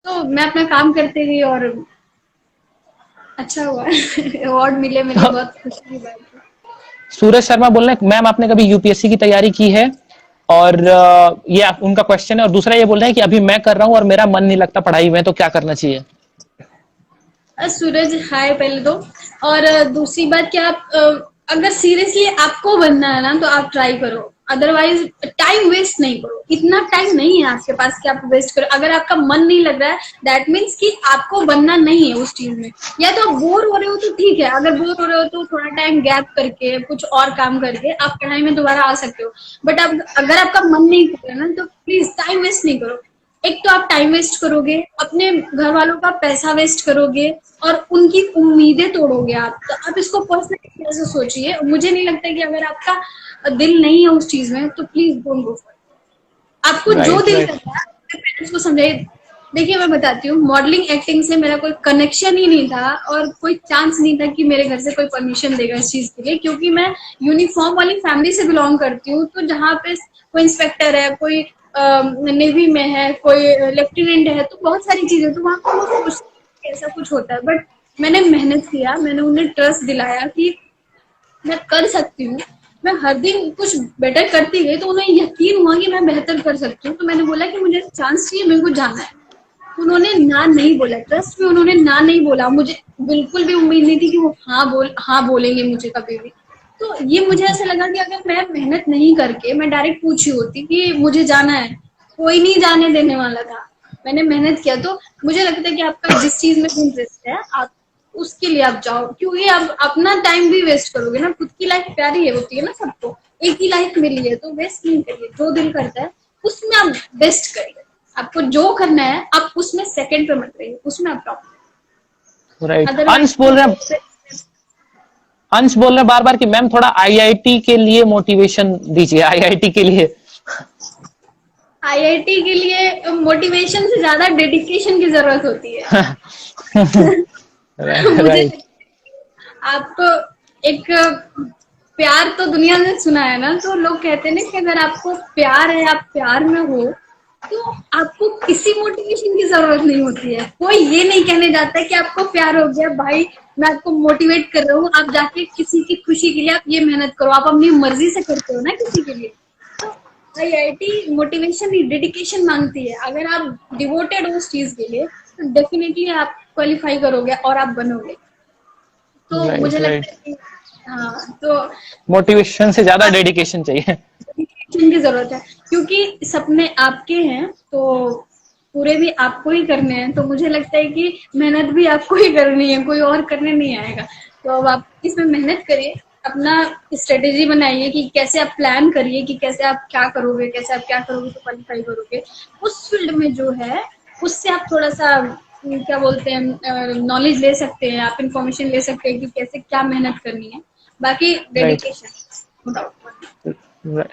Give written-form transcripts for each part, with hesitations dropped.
तो मैं अपना काम करती रही और अच्छा हुआ। अवार्ड मिले, मेरे लिए तो बहुत खुशी की बात है। सूरज शर्मा बोल रहे हैं मैम आपने कभी यूपीएससी की तैयारी की है? और ये उनका क्वेश्चन है। और दूसरा ये बोल रहे हैं कि अभी मैं कर रहा हूँ और मेरा मन नहीं लगता पढ़ाई में, तो क्या करना चाहिए? सूरज हाय पहले तो। और दूसरी बात कि आप अगर सीरियसली आपको बनना है ना तो आप ट्राई करो। अदरवाइज टाइम वेस्ट नहीं करो। इतना टाइम नहीं है आपके पास कि आप वेस्ट करो। अगर आपका मन नहीं लग रहा है दैट मीन्स कि आपको बनना नहीं है उस चीज में। या तो आप बोर हो रहे हो तो ठीक है, अगर बोर हो रहे हो तो थोड़ा टाइम गैप करके कुछ और काम करके आप पढ़ाई में दोबारा आ सकते हो। बट अब अगर आपका मन नहीं कर रहा ना तो प्लीज टाइम वेस्ट नहीं करो। एक तो आप टाइम वेस्ट करोगे, अपने घर वालों का पैसा वेस्ट करोगे और उनकी उम्मीदें तोड़ोगे आप। तो आप इसको पर्सनली कैसे सोचिए। मुझे नहीं लगता कि अगर आपका दिल नहीं है उस चीज में तो please don't go for it. आपको जो राइट, दिल राइट। करता है अपने पेरेंट्स को समझाइए। देखिए मैं बताती हूँ, मॉडलिंग एक्टिंग से मेरा कोई कनेक्शन ही नहीं था और कोई चांस नहीं था कि मेरे घर से कोई परमिशन देगा इस चीज के लिए, क्योंकि मैं यूनिफॉर्म वाली फैमिली से बिलोंग करती हूँ। तो जहाँ पे कोई इंस्पेक्टर है, कोई नेवी में है, कोई लेफ्टिनेंट है, तो बहुत सारी चीजें तो वहां पर वो सोचते हैं कि ऐसा कुछ होता है। बट मैंने मेहनत किया, मैंने उन्हें ट्रस्ट दिलाया कि मैं कर सकती हूँ। मैं हर दिन कुछ बेटर करती गई तो उन्हें यकीन हुआ कि मैं बेहतर कर सकती हूँ। तो मैंने बोला कि मुझे चांस चाहिए, मेरे को जाना है। उन्होंने ना नहीं बोला, ट्रस्ट में उन्होंने ना नहीं बोला। मुझे बिल्कुल भी उम्मीद नहीं थी कि वो हाँ बोलेंगे मुझे कभी भी। तो ये मुझे ऐसा लगा कि अगर मैं मेहनत नहीं करके मैं डायरेक्ट पूछी होती कि मुझे जाना है, कोई नहीं जाने देने वाला था। मैंने मेहनत किया। तो मुझे लगता है कि आपका जिस चीज में इंटरेस्ट है आप उसके लिए आप जाओ, क्योंकि आप अपना टाइम भी वेस्ट करोगे ना। खुद की लाइफ प्यारी है, होती है ना सबको, एक ही लाइफ मिली है तो वेस्ट नहीं करिए। जो दिल करता है उसमें आप बेस्ट करिए। आपको जो करना है आप उसमें सेकंड पे मत रहिए, उसमें आप टॉप। राइट। अदरवाइज अंश बोल रहे हैं बार बार कि मैम थोड़ा आईआईटी के लिए मोटिवेशन दीजिए, आईआईटी के लिए। आईआईटी के लिए मोटिवेशन से ज्यादा डेडिकेशन की जरूरत होती है। मुझे राइट। आपको एक प्यार तो दुनिया में सुना है ना, तो लोग कहते हैं ना कि अगर आपको प्यार है, आप प्यार में हो, तो आपको किसी मोटिवेशन की जरूरत नहीं होती है। कोई ये नहीं कहने जाता है कि आपको प्यार हो गया भाई मैं आपको मोटिवेट कर रहा हूँ, आप जाके किसी की खुशी के लिए आप ये मेहनत करो। आप अपनी मर्जी से करते हो ना किसी के लिए। तो आईआईटी मोटिवेशन नहीं, डेडिकेशन मांगती है। अगर आप डिवोटेड हो उस चीज के लिए तो डेफिनेटली आप क्वालिफाई करोगे और आप बनोगे। तो मुझे राइट, लगता राइट। है कि हाँ, तो मोटिवेशन से ज्यादा डेडिकेशन चाहिए। डेडिकेशन की जरूरत है, क्योंकि सपने आपके हैं तो पूरे भी आपको ही करने हैं। तो मुझे लगता है कि मेहनत भी आपको ही करनी है, कोई और करने नहीं आएगा। तो अब आप इसमें मेहनत करिए, अपना स्ट्रेटेजी बनाइए कि कैसे आप प्लान करिए कि कैसे आप क्या करोगे, कैसे आप क्या करोगे तो क्वालिफाई करोगे उस फील्ड में जो है। उससे आप थोड़ा सा क्या बोलते हैं नॉलेज ले सकते हैं, आप इंफॉर्मेशन ले सकते हैं कि कैसे क्या मेहनत करनी है। बाकी right, dedication no doubt.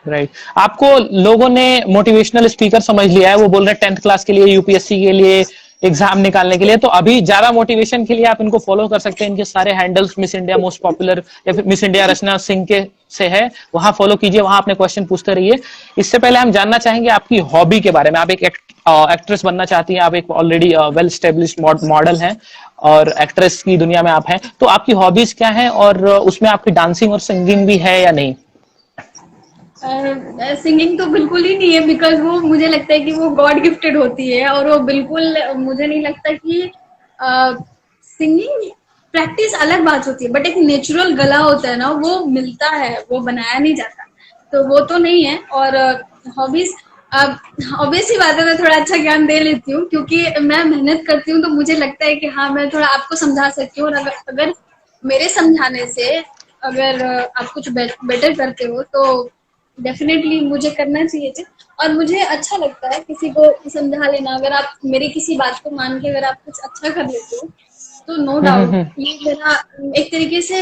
Right. आपको लोगों ने मोटिवेशनल स्पीकर समझ लिया है, वो बोल रहे हैं 10th क्लास के लिए, यूपीएससी के लिए एग्जाम निकालने के लिए। तो अभी ज्यादा मोटिवेशन के लिए आप इनको फॉलो कर सकते हैं। इनके सारे handles miss India most popular या फिर मिस इंडिया रचना सिंह के से है, वहां फॉलो कीजिए, वहां अपने क्वेश्चन पूछते रहिए। इससे पहले हम जानना चाहेंगे आपकी हॉबी के बारे में। आप एक एक्ट्रेस बनना चाहती हैं, आप एक ऑलरेडी वेल स्टेब्लिश्ड मॉडल हैं और एक्ट्रेस की दुनिया में आप हैं, तो आपकी हॉबीज क्या है और उसमें आपकी डांसिंग और सिंगिंग भी है या नहीं? सिंगिंग तो बिल्कुल ही नहीं है, बिकॉज वो मुझे लगता है कि वो गॉड गिफ्टेड होती है और वो बिल्कुल मुझे नहीं लगता कि सिंगिंग प्रैक्टिस अलग बात होती है, बट एक नेचुरल गला होता है ना, वो मिलता है, वो बनाया नहीं जाता। तो वो तो नहीं है। और हॉबीज, अब ऑब्वियस ही बात है मैं थोड़ा अच्छा ज्ञान दे लेती हूँ क्योंकि मैं मेहनत करती हूँ। तो मुझे लगता है कि हाँ मैं थोड़ा आपको समझा सकती हूँ। और अगर मेरे समझाने से अगर आप कुछ बेटर करते हो तो डेफिनेटली मुझे करना चाहिए थे। और मुझे अच्छा लगता है किसी को समझा लेना। अगर आप मेरी किसी बात को मान के अगर आप कुछ अच्छा कर लेते हो तो नो डाउट हम्म। ये मेरा एक तरीके से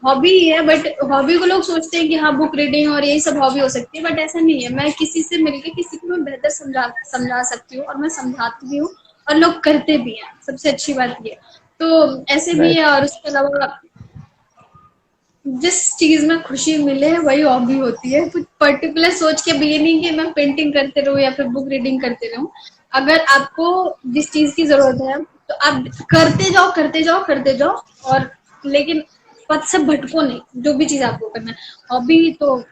हॉबी ही है। बट हॉबी को लोग सोचते हैं कि हाँ बुक रीडिंग और यही सब हॉबी हो सकती है, बट ऐसा नहीं है। मैं किसी से मिलके किसी को मैं बेहतर समझा सकती हूँ और मैं समझाती भी हूँ और लोग करते भी हैं। सबसे अच्छी बात ये। तो ऐसे भी राइट। है। और उसके अलावा जिस चीज में खुशी मिले वही हॉबी होती है। कुछ पर्टिकुलर सोच के भी ये नहीं कि मैं पेंटिंग करते रहूं या फिर बुक रीडिंग करते रहूं। अगर आपको जिस चीज की जरूरत है तो आप करते जाओ करते जाओ करते जाओ, और लेकिन पथ से भटको नहीं। जो भी चीज आपको करना है, हॉबी तो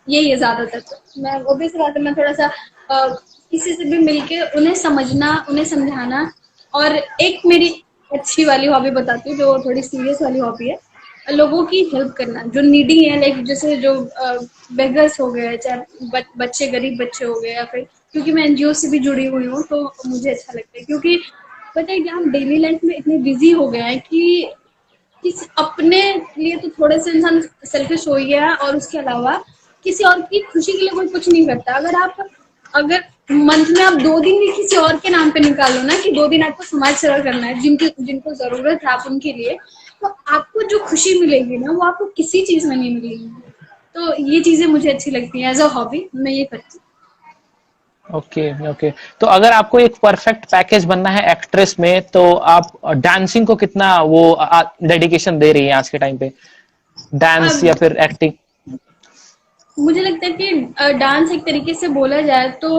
यही है ज्यादातर। तो मैं ऑब्वियस बात है, मैं थोड़ा सा किसी से भी मिलके उन्हें समझना, उन्हें समझाना। और एक मेरी अच्छी वाली हॉबी बताती हूँ, जो थोड़ी सीरियस वाली हॉबी है, लोगों की हेल्प करना जो नीडी है, लाइक जैसे जो बेगर्स हो गए, चाहे बच्चे, गरीब बच्चे हो गए, या फिर क्योंकि मैं एनजीओ से भी जुड़ी हुई हूँ तो मुझे अच्छा लगता है। क्योंकि पता है कि हम डेली लाइफ में इतने बिजी हो गए हैं कि किसी अपने लिए तो थोड़े से इंसान सेल्फिश हो ही गया है, और उसके अलावा किसी और की खुशी के लिए कोई कुछ नहीं करता। अगर मंथ में आप 2 दिन भी किसी और के नाम पे निकालो ना, कि 2 दिन आपको समाज सेवा करना है, जिनको जरूरत है आप उनके लिए, तो आपको जो खुशी मिलेगी ना, वो आपको किसी चीज में नहीं मिलेगी। तो ये चीजें मुझे अच्छी लगती हैं, एज अ हॉबी मैं ये करती ओके ओके। तो अगर आपको एक परफेक्ट पैकेज बनना है एक्ट्रेस में, तो आप डांसिंग को कितना वो डेडिकेशन दे रही है आज के टाइम पे, हूँ। डांस या अब फिर एक्टिंग? मुझे लगता है कि डांस एक तरीके से बोला जाए तो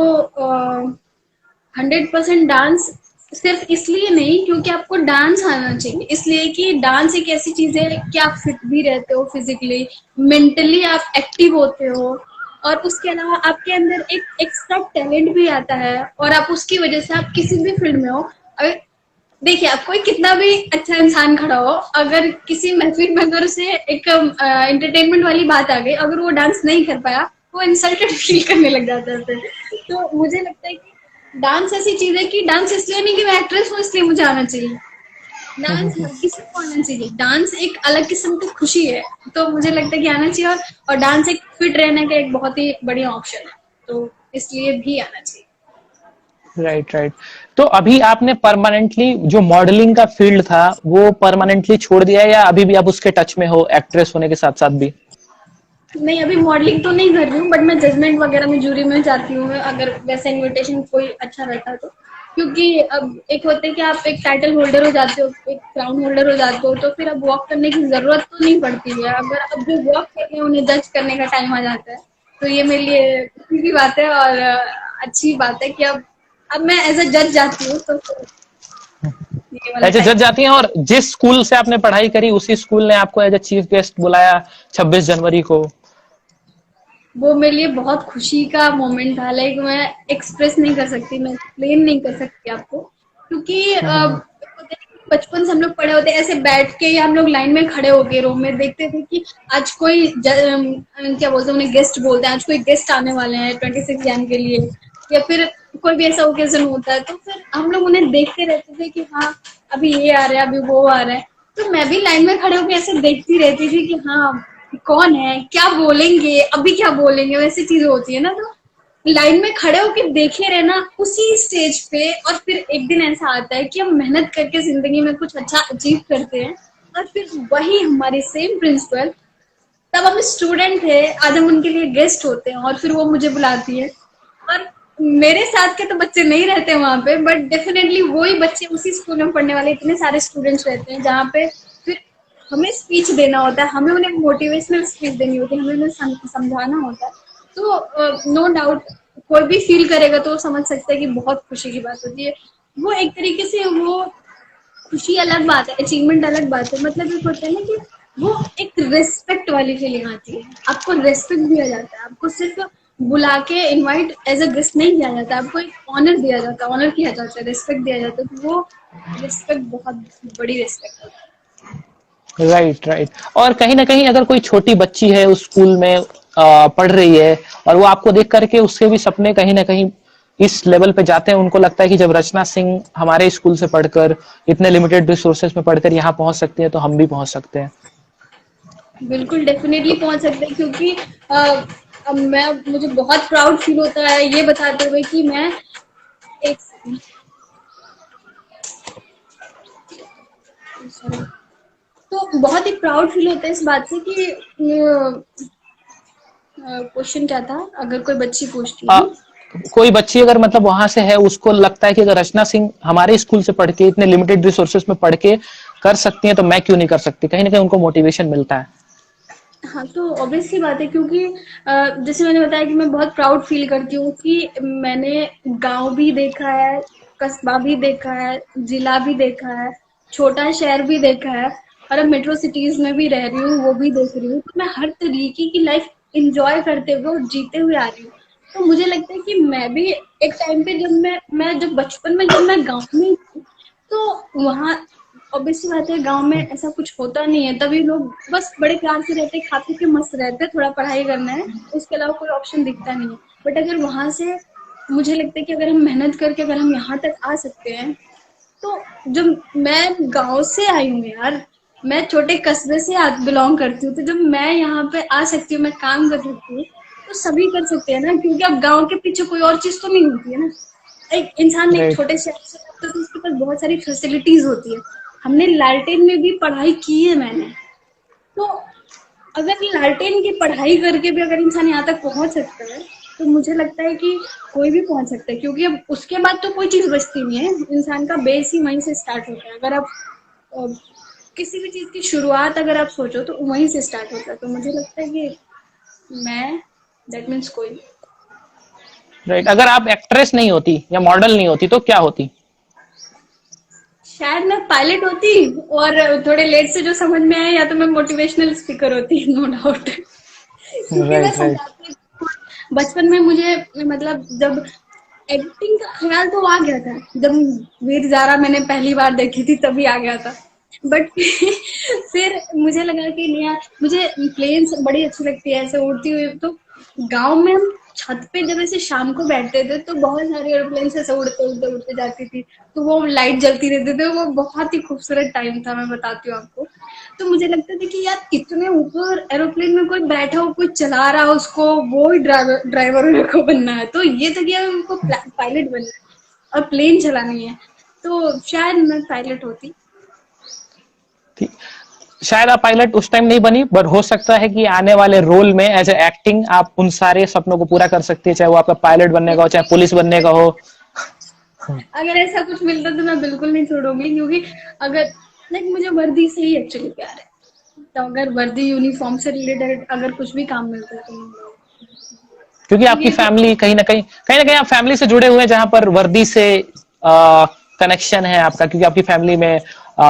100% डांस सिर्फ इसलिए नहीं क्योंकि आपको डांस आना चाहिए, इसलिए कि डांस एक ऐसी चीज है कि आप फिट भी रहते हो फिजिकली, मेंटली आप एक्टिव होते हो, और उसके अलावा आपके अंदर एक एक्स्ट्रा टैलेंट भी आता है, और आप उसकी वजह से आप किसी भी फील्ड में हो। अगर देखिए, आप कोई कितना भी अच्छा इंसान खड़ा हो, अगर किसी महफिल में अगर उसे एक एंटरटेनमेंट वाली बात आ गई, अगर वो डांस नहीं कर पाया, वो इंसल्टेड फील करने लग जाता है फिर। तो मुझे लगता है कि डांस ऐसी चीज है कि डांस इसलिए नहीं कि मैं एक्ट्रेस हूँ इसलिए मुझे आना चाहिए। डांस हर किसी को आना चाहिए। डांस एक अलग किस्म की खुशी है, तो मुझे लगता है कि आना चाहिए। और डांस एक फिट रहने का एक बहुत ही बढ़िया ऑप्शन है, तो इसलिए भी आना चाहिए। Right right. तो अभी आपने परमानेंटली जो मॉडलिंग का फील्ड था वो परमानेंटली छोड़ दिया है, या अभी भी आप उसके टच में हो एक्ट्रेस होने के साथ साथ भी? नहीं, अभी मॉडलिंग तो नहीं कर रही हूँ, बट मैं जजमेंट वगैरह में जूरी में जाती हूँ, अगर वैसा इनविटेशन कोई अच्छा रहता है तो। क्योंकि अब एक होता है कि आप एक टाइटल होल्डर हो जाते हो, एक क्राउन होल्डर हो जाते हो, तो फिर अब वॉक करने की जरूरत तो नहीं पड़ती है। अगर अब जो वॉक कर रहे हैं उन्हें जज करने का टाइम आ जाता है, तो ये मेरे लिए खुशी की बात है, और अच्छी बात है कि अब मैं एज अ जज जाती हूँ, तो फिर ये वाला ऐसे जज टाइम। जाती हैं, और जिस स्कूल से आपने पढ़ाई करी उसी स्कूल ने आपको एज ए चीफ गेस्ट बुलाया 26 जनवरी को? वो मेरे लिए बहुत खुशी का मोमेंट था, लाइक मैं एक्सप्रेस नहीं कर सकती, मैं एक्सप्लेन नहीं कर सकती आपको। क्योंकि बचपन से हम लोग पढ़े होते ऐसे बैठ के, या हम लोग लाइन में खड़े होके रूम में देखते थे कि आज कोई क्या बोलते हैं उन्हें, गेस्ट बोलते हैं, आज कोई गेस्ट आने वाले हैं 26 जन के लिए, या फिर कोई भी ऐसा ओकेजन होता है, तो फिर हम लोग उन्हें देखते रहते थे कि हाँ अभी ये आ रहा है, अभी वो आ रहा है। तो मैं भी लाइन में खड़े होकर ऐसे देखती रहती थी कि हाँ कौन है, क्या बोलेंगे, अभी क्या बोलेंगे, वैसी चीज होती है ना। तो लाइन में खड़े होकर देखे रहना उसी स्टेज पे, और फिर एक दिन ऐसा आता है कि हम मेहनत करके जिंदगी में कुछ अच्छा अचीव करते हैं, और फिर वही हमारी सेम प्रिंसिपल, तब हम स्टूडेंट थे, आज हम उनके लिए गेस्ट होते हैं, और फिर वो मुझे बुलाती है। और मेरे साथ के तो बच्चे नहीं रहते वहां पे, बट डेफिनेटली वही बच्चे उसी स्कूल में पढ़ने वाले इतने सारे स्टूडेंट्स रहते हैं, जहाँ पे फिर हमें स्पीच देना होता है, हमें उन्हें मोटिवेशनल स्पीच देनी होती है, हमें उन्हें समझाना होता है। तो नो डाउट कोई भी फील करेगा तो समझ सकता है कि बहुत खुशी की बात होती है। वो एक तरीके से वो खुशी अलग बात है, अचीवमेंट अलग बात है, मतलब ये होता है ना कि वो एक रिस्पेक्ट वाली फीलिंग आती है, आपको रिस्पेक्ट दिया जाता है, आपको सिर्फ बुला के इनवाइट एज अ गेस्ट नहीं किया जाता, आपको एक ऑनर दिया जाता है, ऑनर किया जाता है, रिस्पेक्ट दिया जाता है, तो वो रिस्पेक्ट बहुत बड़ी रिस्पेक्ट होती राइट राइट। और कहीं ना कहीं अगर कोई छोटी बच्ची है उस स्कूल में पढ़ रही है, और वो आपको देख करके उसके भी सपने कहीं ना कहीं इस लेवल पे जाते हैं, उनको लगता है कि जब रचना सिंह हमारे स्कूल से पढ़कर इतने लिमिटेड रिसोर्सेज में पढ़कर यहाँ पहुंच सकती है, तो हम भी पहुंच सकते हैं। है। बिल्कुल डेफिनेटली पहुंच सकते हैं, क्योंकि अब मुझे बहुत प्राउड फील होता है ये बताते हुए कि मैं एक तो बहुत ही प्राउड फील होता है इस बात से कि क्वेश्चन क्या था, अगर कोई बच्ची पूछती है आ, ना। कोई बच्ची अगर मतलब वहां से है, उसको लगता है कि अगर रचना सिंह हमारे स्कूल से पढ़ के इतने लिमिटेड रिसोर्सेज में पढ़ के कर सकती हैं, तो मैं क्यों नहीं कर सकती, कहीं ना कहीं उनको मोटिवेशन मिलता है। हाँ, तो ऑब्वियस सी बात है, क्योंकि जैसे मैंने बताया कि मैं बहुत प्राउड फील करती हूँ कि मैंने गांव भी देखा है, कस्बा भी देखा है, जिला भी देखा है, छोटा शहर भी देखा है, और अब मेट्रो सिटीज में भी रह रही हूँ, वो भी देख रही हूँ। तो मैं हर तरीके की लाइफ इंजॉय करते हुए और जीते हुए आ रही हूँ। तो मुझे लगता है कि मैं भी एक टाइम पे, जब बचपन में जब मैं गाँव में थी, तो वहाँ ऑब्वियस सी बात है, गाँव में ऐसा कुछ होता नहीं है, तभी लोग बस बड़े प्यार से रहते, खा पी के मस्त रहते, थोड़ा पढ़ाई करना है, उसके अलावा कोई ऑप्शन दिखता नहीं है। बट अगर वहां से, मुझे लगता है कि अगर हम मेहनत करके अगर हम यहाँ तक आ सकते हैं, तो जब मैं गाँव से आई हूँ यार, मैं छोटे कस्बे से बिलोंग करती हूँ, तो जब मैं यहाँ पे आ सकती हूँ, मैं काम कर सकती हूँ, तो सभी कर सकते हैं ना, क्योंकि अब गाँव के पीछे कोई और चीज तो नहीं होती है ना। एक इंसान एक राइट। छोटे शहर से आता है तो उसके पास बहुत सारी फैसिलिटीज होती है। हमने लालटेन में भी पढ़ाई की है मैंने, तो अगर लालटेन की पढ़ाई करके भी अगर इंसान यहाँ तक पहुंच सकता है, तो मुझे लगता है कि कोई भी पहुंच सकता है, क्योंकि अब उसके बाद तो कोई चीज बचती नहीं है, इंसान का बेस ही वहीं से स्टार्ट होता है। अगर आप अ, किसी भी चीज की शुरुआत अगर आप सोचो तो वहीं से स्टार्ट होता है। तो मुझे लगता है कि मैं, दैट मीन्स कोई। राइट, अगर आप एक्ट्रेस नहीं होती या मॉडल नहीं होती तो क्या होती? शायद मैं पायलट होती, और थोड़े लेट से जो समझ में आया, या तो मैं मोटिवेशनल स्पीकर होती, नो डाउट। क्योंकि मैं राइट, राइट। समझाती हूँ, बचपन में मुझे, मतलब जब एक्टिंग का ख्याल तो आ गया था, जब वीर ज़ारा मैंने पहली बार देखी थी तभी आ गया था। बट फिर मुझे लगा कि नहीं यार, मुझे प्लेन्स बड़ी अच्छी लगती है ऐसे उड़ती हुई। तो गांव में हम छत पे जब ऐसे शाम को बैठते थे, तो बहुत सारे एरोप्लेन ऐसे उड़ते उड़ते उड़ते जाती थी, तो वो लाइट जलती रहती थी, वो बहुत ही खूबसूरत टाइम था, मैं बताती हूँ आपको। तो मुझे लगता था कि यार इतने ऊपर एरोप्लेन में कोई बैठा हो, कोई चला रहा हो उसको, वो ही ड्राइवर ड्राइवर मेरे को बनना है। तो ये था कि यार उनको पायलट बनना है और प्लेन चलानी है, तो शायद मैं पायलट होती। ठीक। शायद आप पायलट उस टाइम नहीं बनी, बट हो सकता है कि आने वाले रोल में एज ए एक्टिंग आप उन सारे सपनों को पूरा कर सकती है, चाहे वो आपका पायलट बनने का हो, चाहे पुलिस बनने का हो। अगर ऐसा कुछ मिलता तो मैं बिल्कुल नहीं छोड़ूंगी, क्योंकि अगर, लाइक, मुझे वर्दी से ही एक्चुअली प्यार है। तो अगर वर्दी यूनिफॉर्म से रिलेटेड अगर कुछ भी काम मिलता है तो मैं, क्योंकि तो आपकी ये तो, फैमिली कहीं ना कहीं आप फैमिली से जुड़े हुए हैं, जहां पर वर्दी से कनेक्शन है आपका, क्योंकि आपकी फैमिली में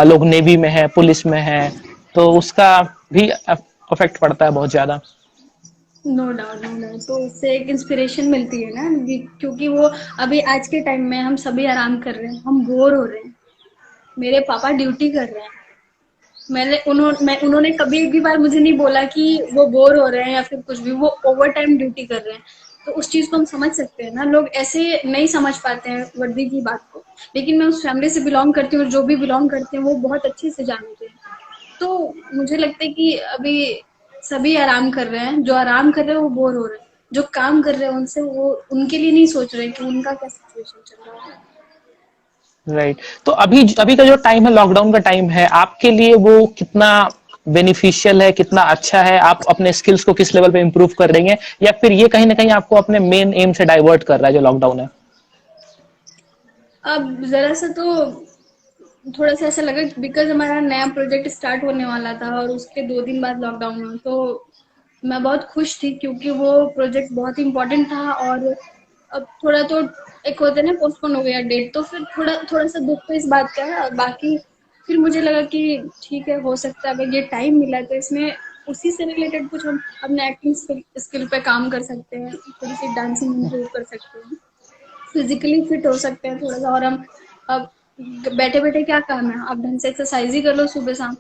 लोग नेवी में है, पुलिस में है, तो उसका भी अफेक्ट पड़ता है बहुत ज्यादा। No doubt, no doubt. तो उससे एक इंस्पिरेशन मिलती है ना, क्योंकि वो, अभी आज के टाइम में हम सभी आराम कर रहे हैं, हम बोर हो रहे हैं, मेरे पापा ड्यूटी कर रहे हैं, उन्होंने कभी एक भी बार मुझे नहीं बोला कि वो बोर हो रहे हैं या फिर कुछ भी, वो ओवर टाइम ड्यूटी कर रहे हैं। तो उस चीज को हम समझ सकते हैं ना, लोग ऐसे नहीं समझ पाते हैं वर्दी की बात को। लेकिन मैं उस फैमिली से बिलोंग करती हूँ, और जो भी बिलोंग करते हैं वो बहुत अच्छे से जानते हैं। तो मुझे लगता है कि अभी सभी आराम कर रहे हैं, जो आराम कर रहे हैं वो बोर हो रहे हैं, जो काम कर रहे हैं उनसे वो उनके लिए नहीं सोच रहे कि उनका क्या सिचुएशन चल रहा है। राइट। तो अभी अभी का जो टाइम है, लॉकडाउन का टाइम है, आपके लिए वो कितना बेनिफिशियल है, कितना अच्छा है? आप अपने स्किल्स को किस लेवल पे इंप्रूव कर रही हैं, या फिर ये कहीं ना कहीं आपको अपने मेन एम से डाइवर्ट कर रहा है जो लॉकडाउन है? अब जरा सा तो थोड़ा सा ऐसा लगा, बिकॉज हमारा नया प्रोजेक्ट स्टार्ट होने वाला था और उसके 2 दिन बाद लॉकडाउन हुआ, तो मैं बहुत खुश थी, क्योंकि वो प्रोजेक्ट बहुत इंपॉर्टेंट था। और अब थोड़ा तो, एक होता है ना, पोस्टपोन हो गया डेट, तो फिर थोड़ा थोड़ा सा दुख तो इस बात का है। और बाकी फिर मुझे लगा कि ठीक है, हो सकता है अगर ये टाइम मिला तो इसमें उसी से रिलेटेड कुछ हम अपने एक्टिंग स्किल पे काम कर सकते हैं, थोड़ी सी डांसिंग इम्प्रूव कर सकते हैं, फिजिकली फिट हो सकते हैं थोड़ा सा। और हम अब बैठे बैठे क्या काम है, आप ढंग से एक्सरसाइज ही कर लो सुबह शाम,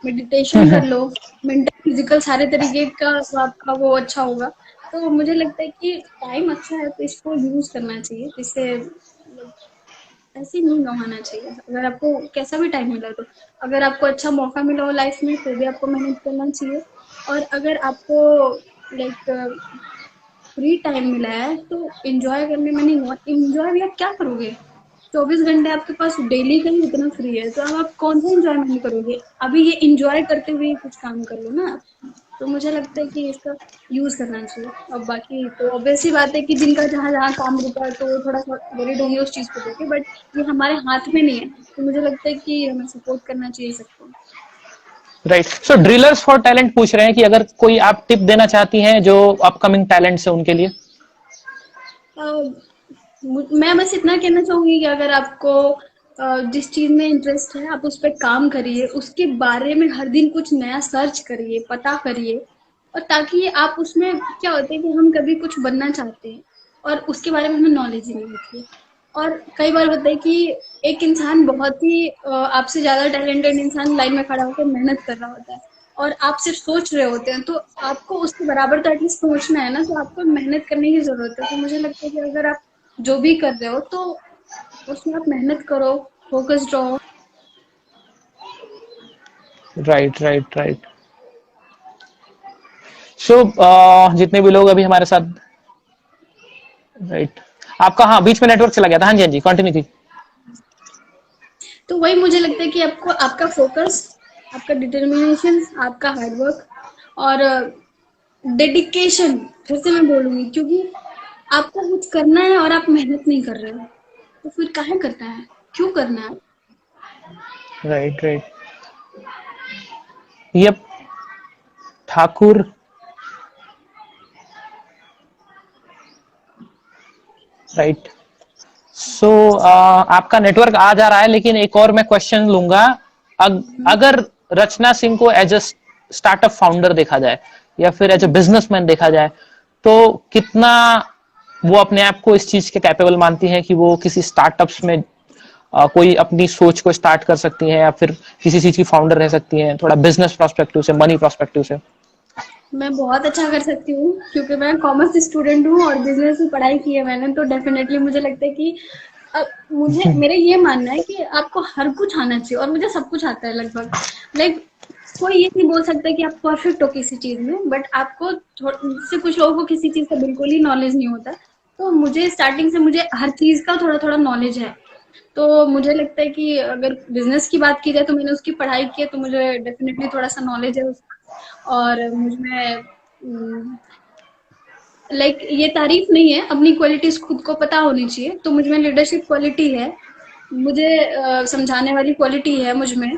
मेडिटेशन कर लो, मेंटल फिजिकल सारे तरीके का आपका वो अच्छा होगा। तो मुझे लगता है कि टाइम अच्छा है तो इसको यूज करना चाहिए, जिससे ऐसे नहीं गंवाना चाहिए। अगर आपको कैसा भी टाइम मिला, तो अगर आपको अच्छा मौका मिला हो लाइफ में, तो भी आपको मेहनत करना चाहिए। और अगर आपको, लाइक, फ्री टाइम मिला है तो एंजॉय करने में नहीं हुआ, एंजॉय भी आप क्या करोगे? 24 घंटे आपके पास डेली का ही इतना फ्री है, तो अब आप कौन सा एंजॉयमेंट करोगे? अभी ये एंजॉय करते हुए कुछ काम कर लो ना। तो मुझे लगता है कि इसका यूज करना चाहिए। अब बाकी तो ऑब्वियस ही बात है कि जिनका जहाँ जहाँ काम रुका है तो वो थोड़ा सा वरीड होंगे उस चीज को लेके, बट ये हमारे हाथ में नहीं है, तो मुझे लगता है कि हमें सपोर्ट करना चाहिए सबको। Right. So drillers for talent पूछ रहे हैं कि अगर कोई आप टिप देना चाहती हैं जो अपकमिंग टैलेंट्स है उनके लिए। मैं बस इतना कहना चाहूंगी कि अगर आपको जिस चीज में इंटरेस्ट है आप उस पर काम करिए, उसके बारे में हर दिन कुछ नया सर्च करिए, पता करिए, और ताकि आप उसमें क्या होता है कि हम कभी कुछ बनना चाहते हैं और उसके बारे में हमें नॉलेज ही नहीं होती है। और कई बार होता है कि एक इंसान बहुत ही आपसे ज्यादा टैलेंटेड इंसान लाइन में खड़ा होकर मेहनत कर रहा होता है और आप सिर्फ सोच रहे होते हैं, तो आपको उसके बराबर तो एटलीस्ट सोचना है ना, तो आपको मेहनत करने की जरूरत है। तो मुझे लगता है कि अगर आप जो भी कर रहे हो तो उसमें आप मेहनत करो, फोकस्ड रहो। Right right right. सो जितने भी लोग अभी हमारे साथ, राइट, आपका हाँ बीच में नेटवर्क चला गया था, हाँ जी हाँ जी कंटिन्यू की। तो वही मुझे लगता है कि आपको आपका फोकस, आपका डिटर्मिनेशन, आपका हार्डवर्क और डेडिकेशन, फिर से मैं बोलूंगी, क्योंकि आपको कुछ करना है और आप मेहनत नहीं कर रहे हो तो फिर काहे करना है, क्यों करना है। Right right. ये ठाकुर, राइट। सो आपका नेटवर्क आ जा रहा है, लेकिन एक और मैं क्वेश्चन लूंगा। अगर रचना सिंह को एज अ स्टार्टअप फाउंडर देखा जाए या फिर एज अ बिजनेसमैन देखा जाए, तो कितना वो अपने आप को इस चीज के कैपेबल मानती हैं कि वो किसी स्टार्टअप्स में कोई अपनी सोच को स्टार्ट कर सकती हैं या फिर किसी चीज की फाउंडर रह सकती हैं, थोड़ा बिजनेस प्रोस्पेक्टिव से, मनी प्रोस्पेक्टिव से। मैं बहुत अच्छा कर सकती हूँ क्योंकि मैं कॉमर्स स्टूडेंट हूँ और बिजनेस में पढ़ाई की है मैंने, तो डेफिनेटली मुझे लगता है कि मुझे मेरा ये मानना है कि आपको हर कुछ आना चाहिए और मुझे सब कुछ आता है लगभग। लाइक कोई ये नहीं बोल सकता कि आप परफेक्ट हो किसी चीज में, बट आपको से कुछ लोगों को किसी चीज का बिल्कुल ही नॉलेज नहीं होता। तो मुझे स्टार्टिंग से मुझे हर चीज का थोड़ा थोड़ा नॉलेज है। तो मुझे लगता है कि अगर बिजनेस की बात की जाए तो मैंने उसकी पढ़ाई की है, तो मुझे डेफिनेटली थोड़ा सा नॉलेज है उसका। और मुझमें लाइक ये तारीफ नहीं है, अपनी क्वालिटीज खुद को पता होनी चाहिए। तो मुझ में लीडरशिप क्वालिटी है, मुझे समझाने वाली क्वालिटी है मुझ में।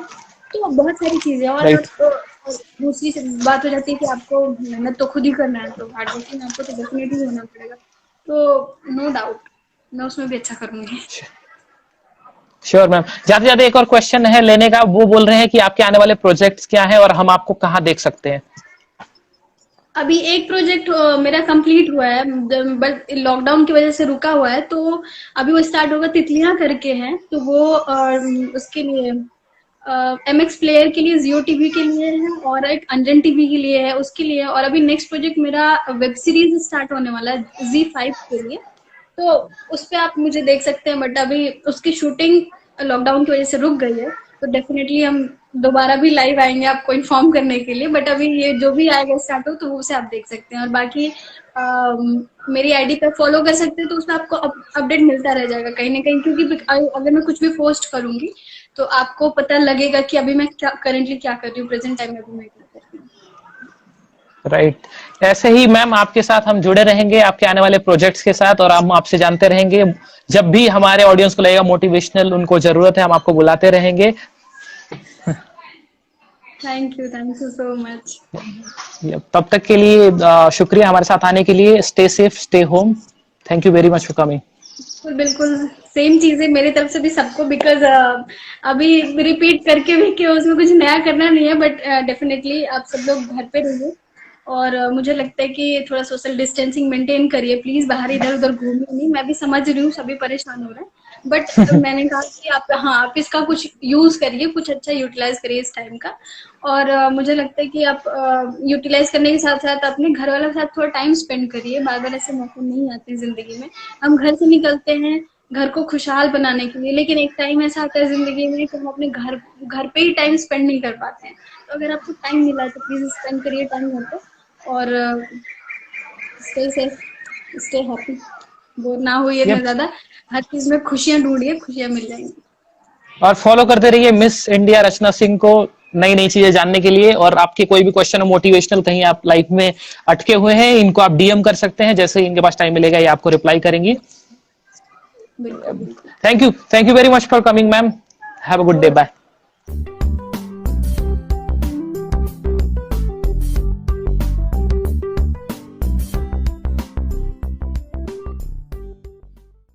तो बहुत सारी चीजें और राइट। आप दूसरी बात हो जाती है कि आपको मेहनत तो खुद ही करना है, तो हार्ड वर्किंग आपको तो डेफिनेटली होना पड़ेगा। तो नो डाउट मैं उसमें भी अच्छा करूंगी। Sure ma'am. ज्यादा ज्यादा एक और क्वेश्चन है लेने का, वो बोल रहे हैं कि आपके आने वाले प्रोजेक्ट्स क्या हैं और हम आपको कहाँ देख सकते हैं। अभी एक प्रोजेक्ट मेरा कंप्लीट हुआ है, बट लॉकडाउन की वजह से रुका हुआ है। तो अभी वो स्टार्ट होगा, तितलियां करके हैं, तो वो उसके लिए MX प्लेयर के लिए, जियो टीवी के लिए है और एक अंजन टीवी के लिए है, उसके लिए। और अभी नेक्स्ट प्रोजेक्ट मेरा वेब सीरीज स्टार्ट होने वाला है Z5 के लिए। तो उस पे आप मुझे देख सकते हैं, बट अभी उसकी शूटिंग लॉकडाउन की वजह से रुक गई है। तो डेफिनेटली हम दोबारा भी लाइव आएंगे आपको इन्फॉर्म करने के लिए, बट अभी ये जो भी आएगा स्टार्ट हो तो वो उसे आप देख सकते हैं। और बाकी मेरी आईडी पे फॉलो कर सकते हैं, तो उसमें आपको अपडेट मिलता रह जाएगा कहीं ना कहीं, क्योंकि अगर मैं कुछ भी पोस्ट करूंगी तो आपको पता लगेगा कि अभी मैं क्या करेंटली क्या कर रही हूँ, प्रेजेंट टाइम में अभी मैं क्या कर रही हूँ। राइट। ऐसे ही मैम आपके साथ हम जुड़े रहेंगे आपके आने वाले प्रोजेक्ट्स के साथ, और हम आपसे जानते रहेंगे। जब भी हमारे ऑडियंस को लगेगा मोटिवेशनल उनको जरूरत है, हम आपको बुलाते रहेंगे। Thank you so much. तब तक के लिए शुक्रिया हमारे साथ आने के लिए। Stay safe, stay home. Thank you very much for coming. बिल्कुल बिल्कुल, सेम चीजें मेरी तरफ से भी सबको, बिकॉज अभी रिपीट करके भी कि उसमें कुछ नया करना नहीं है, बट डेफिनेटली आप सब लोग घर पे रहिए। और मुझे लगता है कि थोड़ा सोशल डिस्टेंसिंग मेंटेन करिए प्लीज, बाहर इधर उधर घूमिए नहीं। मैं भी समझ रही हूँ सभी परेशान हो रहे हैं, बट मैंने कहा कि आप, हाँ, आप इसका कुछ यूज करिए, कुछ अच्छा यूटिलाइज करिए इस टाइम का। और मुझे लगता है कि आप यूटिलाइज करने के साथ साथ अपने घर वालों के साथ थोड़ा टाइम स्पेंड करिए। बार बार ऐसे मौके नहीं आते जिंदगी में। हम घर से निकलते हैं घर को खुशहाल बनाने के लिए, लेकिन एक टाइम ऐसा आता है जिंदगी में कि हम अपने घर पे ही टाइम स्पेंड नहीं कर पाते हैं। तो अगर आपको टाइम मिला है तो प्लीज स्पेंड करिए टाइम घर पे। और stay safe, stay happy, bore ना होइए इतना यप। ज्यादा। हर चीज में खुशियां ढूंढिए, खुशियां मिल जाएंगी। और फॉलो करते रहिए मिस इंडिया रचना सिंह को, नई नई चीजें जानने के लिए। और आपके कोई भी क्वेश्चन हो मोटिवेशनल, कहीं आप लाइफ में अटके हुए हैं, इनको आप डीएम कर सकते हैं, जैसे ही इनके पास टाइम मिलेगा ये आपको रिप्लाई करेंगी। बिल्कुल बिल्कुल। Thank you very much for coming ma'am. Have a good day, bye.